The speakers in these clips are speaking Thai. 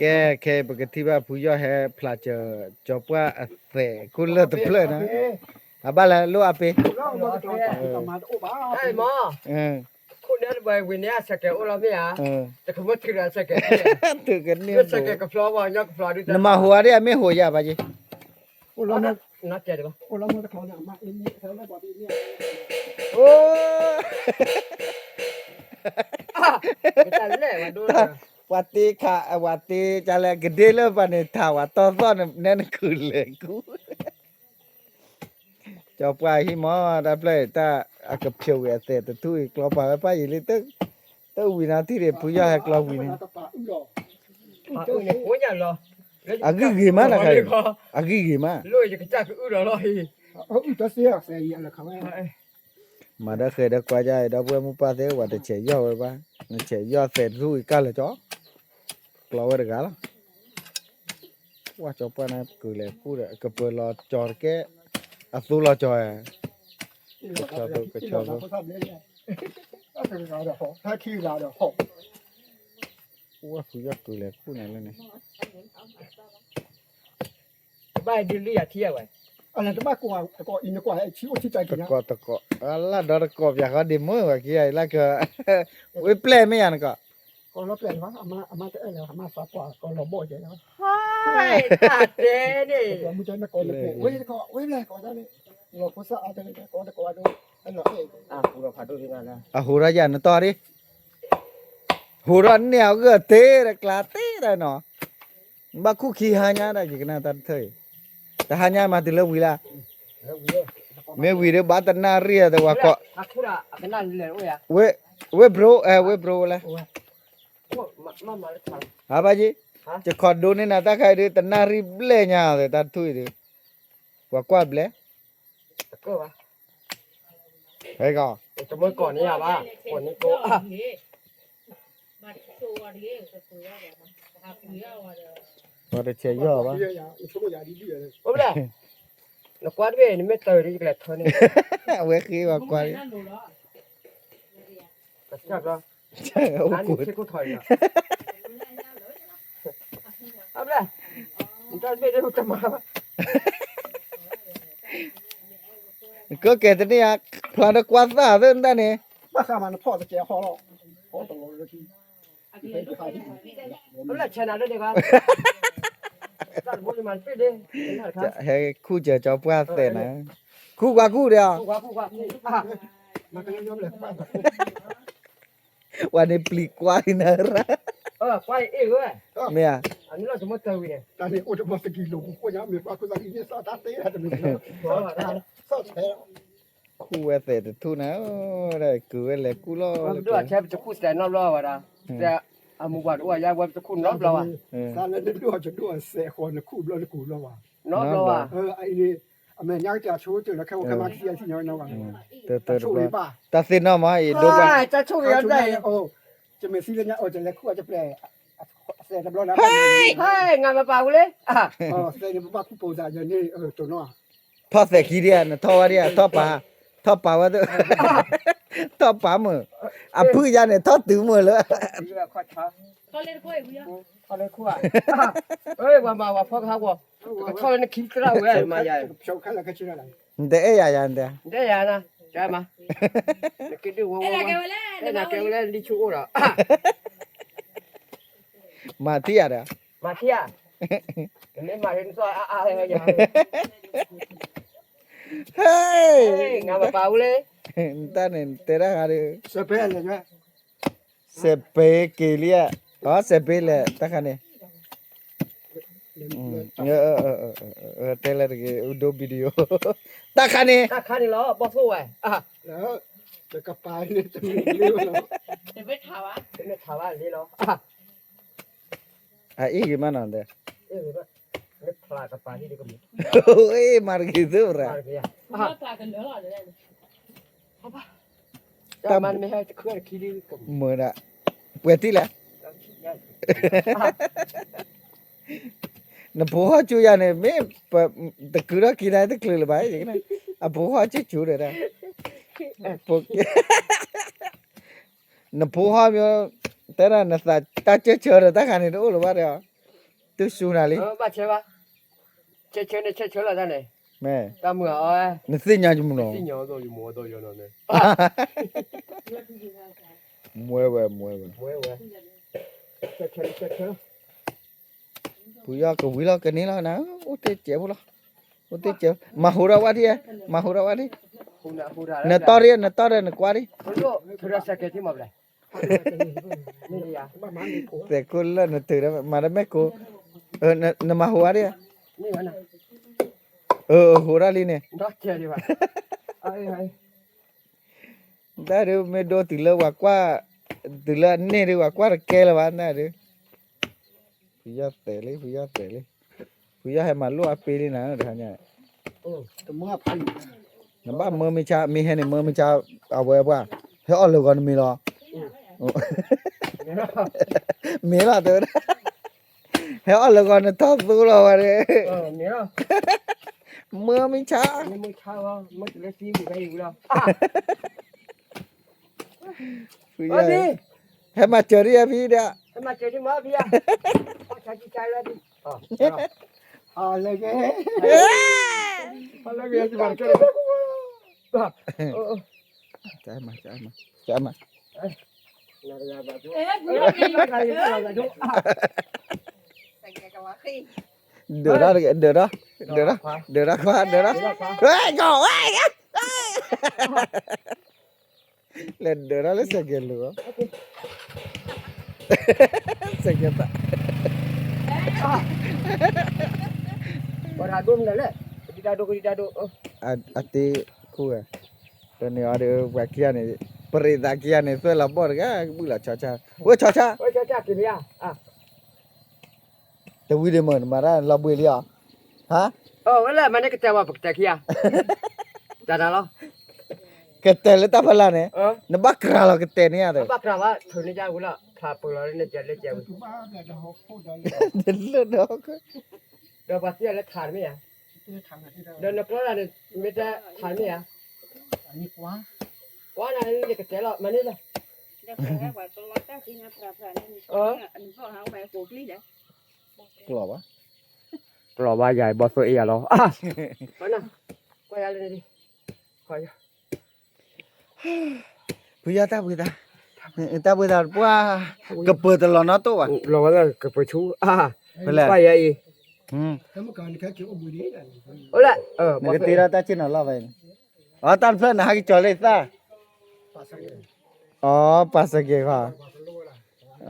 แค่ปกติว่าผู้ย่อแฮพลาเจอจบว่าแต่คุณเลิศตะเพลินนะอาบ้าละลูกอาเปไอ้หมอคุณเนี่ยไปวินเนี่ยสักแกโอลามีอ่ะแต่คุณว่าที่ร้านสักแกถือกันเนี่ยสักแกกับฟลอว่ายักษ์ฟลอด้วยนมาหัวเรียไม่หัวยาบาจีโอลามีนัดเจอดีป่ะโอลามีตะเขาเนี่ยมาอินนี่เขาเลยบอกอินนี่โอ้ไม่ใช่เลยมาดูวัดตีค่ะวัดตีจะแลกเดลปานนี่ท่าว่าตอนนั่นคือเลยกูจบไปหิมอดับเลยตาอากเพียวเอเตตทุยกลอปาไปอีลิตึกวินาทีเรผู้ย่าให้กลอวินโอ้ยอย่างเหรออากิมานะค่ะอากิมาลุยจะกระจายคือเหรอจะเสียเสียอะไรเขามาได้เคยได้กว่าใจได้เพื่อมุปาเทว่าจะเฉยย่อไปบ้างเฉยย่อเสร็จทุยกันเลยจ้อกลอไว้ได้กันว่าจบไปนะคือเลยกูเลยก็เปิดรอจอดแกอ่ะสู้รอจอยก็ชอบถ้าขี้เราเดี๋ยวหกว่าคุยกับกูเลยกูไหนเลยเนี่ยบ้านดิลี่อะเที่ยวไว้อะไรจะมากกว่าก็อินกว่าไอ้ชิวที่ใจกินนะตะกอallaดอกอบอยากเขาดิมือว่ากี่ไอ้ละก็เว้ยเปลไม่ยันก็เราเปลี่ยนว่าอามาจะเอออามาสับกว่าก็เราโบยแล้วใช่ตัดเจนี่เราไม่ใช่นักกอล์ฟเลยเว้ยก็เว้ยเลยก็ได้เราก็สะอาดเลยก็ได้ก็ดูไอ้เราเองกูเราผัดดูที่นั่นนะหูระยันต่อดิหูรันเนี่ยก็เตะกลาเตะได้เนาะบักคุขี้หายาได้กี่นาตัดเถยแต่หายามาติเลวิละเมื่อวีเดบัตนาเรียแต่ว่าก็ฮักคุระเป็นนั่นเลยเว้ยโบรเว้ยโบรละมาเลยครับฮะบาจีจะขอดูนี่นะตาใครดิตนารีเบลญาเลยตัดทุยดิว่ากว่าเบลก็วะเฮ้ยก็จะเมื่อก่อนนี่อ่ะบ้าก่อนนี้โกว่าจะเชียร์ย่อปะโอ้ไม่ได้นักวาดเว้ยนี่ไม่เตยดีกว่าเท่านี้เว้ยคือว่ากว่ากระชับแล้วใช่โอ้โหกูถอยอ่ะเอาไปเลยมันจะไม่ได้รู้จะมาก็เกิดที่นี่อ่ะพลาดกว่าซะเรื่องนั้นนี่บ้าข้ามันพ่อจะแก่พ่อเราพ่อตลอดเลยทีเอาละชนะด้วยดีกว่าจัดบุญมันไปดิให้คู่เจอจอปว่าเต้นะคู่กว่าคู่เดียวคู่มันก็ยังยอมเลยวันนี้ปลีกกว่านะระควายเอ้ยเว้ยเนี่ยอันนี้เราจะมาเตยเนี่ยตอนนี้อุดมสกีลงกูยังมีปลาคุณสักทีนี่สอดเตะจะมีสอดแท้คู่เวเตทุนะได้คือเลยกูรอด้วยแค่จะคู่แสนรอบๆว่ะนะแต่อามุบัดว่าอยากว่าจะคู่รอบเราอ่ะตอนนั้นด้วยจะด้วยเสียคนคู่เราคู่เราอ่ะรอบเราอ่ะไอ้นี่อเมริกาจะช่วยจะแล้วแค่ว่ามาเที่ยวที่น้อยน้อยช่วยป่ะตัดสินเนาะมาอีดูกันจะช่วยยังไงโอ้จะมีซีเรียสโอ้จะแล้วคู่จะแปลเสียตำรวจนะเฮ้ยงานมาเปล่าเลยเสียเนี่ยบ้าคู่โปรจ่าอย่างนี้ตัวน้อทอเสกีเดียนทอวะเดียทอป่าว่าทอป่ามืออ่ะพื้นยันเนี่ยทอตื้อมือเลยเขาเล่นคู่เขาเล่นคู่เฮ้ยว่าพ่อเขาบอกเขาเล่นคิดกระเว้ยมาใหญ่ชาวข้างละก็ชื่ออะไรเดี๋ยวยันเดี๋ยวนะใช่ไหมคิดดูว่าน่าเกลเล่นดิชูอ่ะมาเที่ยร์มาเที่ยนี่มาเห็นซอยอะไรอย่างเฮ้ยงานมาเปล่าเลยตอนนี้เตระอะไรเซเปเลยไหมเซเปเกลียเซเปเลยตะคันเนี่ยเตเลร์กี่อุดมวิดีโอตะคันเนี่ยเหรอบอสโซ่ไอ้แล้วจะกระปายเนี่ยจะมีเรื่องแล้วจะไม่ถาวะนี่เหรออีกมันนั่นเด้ไม่พลาดกระปายนี่ดีกว่าโอ้ยมาร์กิซูระไม่พลาดกันเหลือหรอเลยแต่มันไม่ให้เคลื่อนคิดกับเหมือนอะเปิดที่แหละนะบัวจูยาเนี่ยไม่ตะกุระกินได้ตะกลือไปอย่างนั้นอ่ะบัวจะจูเลยนะปุ๊กนะบัวมีแต่ละนะตาเจอเจอตะกันนี่รู้หรือเปล่า tu su na li ba che ba che ne che la da ne me ta mu ai ne si nya ju mu no 新娘都有模都有了呢 mwe we 喂喂che pu ya ko wi lo ke ni lo na o te che bu lo o te che ma hu ra wa di hura na to ri na kwa ri yo thura sa ke ti ma bla ni ya te ko la na tu ra ma ra me ko na ma hu wa ri ni wa na hu ra li ne đó chơi đi bạn ai ai da ru me do ti lo wa kwa ti la ne ri wa kwa ra ke la ba na ru pu ya te li hai ma lu a pe li na ra nya ตัวมึงพัน na ba mơ mi cha mi he ne mơ mi cha a we ba he o lo gon mi lo mi la de he o lo gon ta su lo wa de nhớ mơ mi cha nhưng mới sao mới lấy xí của đây đâu pu ở đi ya he ma che ri a bi da em mà chơi đi mở bia chạy ra đi อะไรแก lấy bia thì bạn chơi cha ma được đó khoa được đó ê go lên được đó lấy xe kia luôn xe kia ta Orang dum dah le. Di dadu. ati ku ya dan ni ada bagian ni peritakian ni tu lapor kan bula caca oi caca Oi cha kini ya. Ah. tu video mana marah labu dia ha Oh, wala mana ketawa pakta kia. Dah lo. ketel tak pala ni Oh. nampak kerala ketel ni ada Apa krawa thuni ja gula. Kha pula ni jale ja. ตัวบ้าเนี่ยเราพูดได้ dulu dok Dah pasti ada thar me ya. ที่ทำอะไรที่เรา Dan nak keluar ni meta thar me ya. อันนี้กว่า Wah na ni ketawa mana dah. Dah pernah buat tolong tak sih nak perasaan ni. Anu kau hang mai kokli dah. keluar apa Keluar bayar bos iya lo. Ah. Mana? Kau ya ni. Kau ya. punya tak puah kebetulan tu ah Lo wala ke pechu. Ah. Belah. Bayar i. ถ้าเมื่อก่อนแค่เกี่ยวกับบุหรี่นั่น Ola. Nak tira tak cina lah bain. Oh tan plan nak hari colek ta. ภาษาเอง Oh pas lagi ha. ภาษาโลละ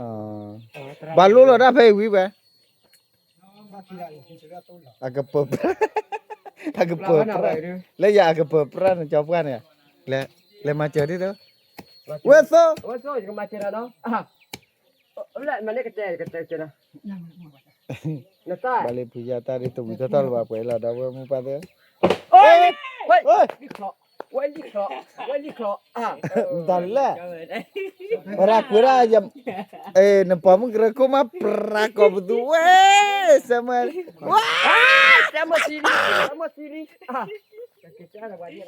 Oh. Balu lo dah pay wi ba. มาที่ไรที่จะต้องหลับ Agak pe. Agak pe. Lawan apa ini? Le ya agak pe peran jawapan ya. Le macam ni tu. Wes so. Oh, so juga macam mana? Ah. Ola mana kecil cina. ยังไม่มา Nata. Balik punya tadi tu kita tahu apa lah dah mu pada. Oi. Woi. Oi. Ni kro. Ah. Dah lah. Ora kira aja. Nampak mu kira kau mah perakop tu. Sama. Wah. Sama sini. Ah. Kecil ada banyak